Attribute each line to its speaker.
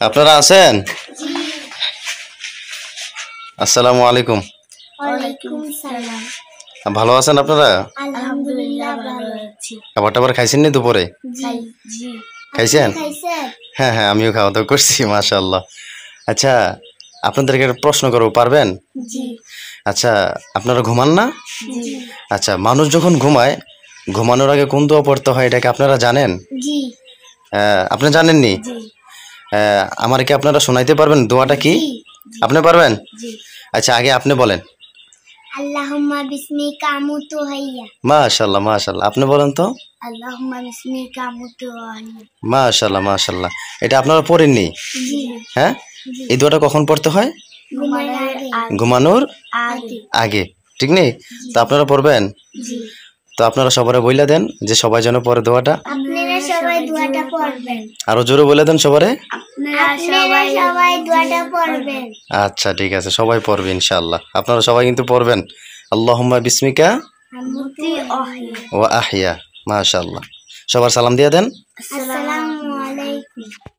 Speaker 1: আপনারা আছেন? আসসালামু আলাইকুম।
Speaker 2: ওয়ালাইকুম সালাম।
Speaker 1: ভালো আছেন আপনারা?
Speaker 2: আলহামদুলিল্লাহ ভালো আছি।
Speaker 1: খাবার টাবার খাইছেন নি দুপুরে?
Speaker 2: জি।
Speaker 1: খাইছেন?
Speaker 2: খাইছেন?
Speaker 1: হ্যাঁ হ্যাঁ, আমিও খাওয়া দাওয়া করছি মাশাআল্লাহ। আচ্ছা, আপনাদেরকে একটা প্রশ্ন করবো, পারবেন?
Speaker 2: জি।
Speaker 1: আচ্ছা, আপনারা ঘুমান না?
Speaker 2: জি।
Speaker 1: আচ্ছা, মানুষ যখন ঘুমায়, ঘুমানোর আগে কোন দোয়া পড়তে হয় এটা কি আপনারা জানেন?
Speaker 2: জি।
Speaker 1: আপনি জানেননি?
Speaker 2: জি।
Speaker 1: আমার কি আপনারা শোনাইতে পারবেন দোয়াটা কি? আপনি পারবেন?
Speaker 2: জি।
Speaker 1: আচ্ছা, আগে আপনি বলেন।
Speaker 2: আল্লাহুম্মা বিসমিকা আমুতু হাইয়া।
Speaker 1: মাশাআল্লাহ মাশাআল্লাহ, আপনি বলেন তো।
Speaker 2: আল্লাহুম্মা বিসমিকা আমুতু হাইয়া।
Speaker 1: মাশাআল্লাহ মাশাআল্লাহ, এটা আপনারা পড়েননি?
Speaker 2: জি।
Speaker 1: হ্যাঁ, এই দোয়াটা কখন পড়তে হয়? ঘুমানোর
Speaker 2: আগে।
Speaker 1: আগে, ঠিক নেই? তো আপনারা পড়বেন?
Speaker 2: জি।
Speaker 1: তো আপনারা সবারে বইলা দেন যে সবাই যেন পড়ে দোয়াটা।
Speaker 2: আপনারা সবাই দোয়াটা পড়বেন।
Speaker 1: আরো জোরে বলে দেন সবারে।
Speaker 2: আপনারা সবাই দোয়াটা পড়বেন।
Speaker 1: আচ্ছা ঠিক আছে, সবাই পড়বে ইনশাআল্লাহ। আপনারা সবাই কিন্তু পড়বেন। আল্লাহুম্মা বিসমিকা
Speaker 2: আমুতু হাইয়া।
Speaker 1: ওয়া আহইয়া। মাশাআল্লাহ, সবার সালাম দিয়ে দেন।
Speaker 2: আসসালামু আলাইকুম।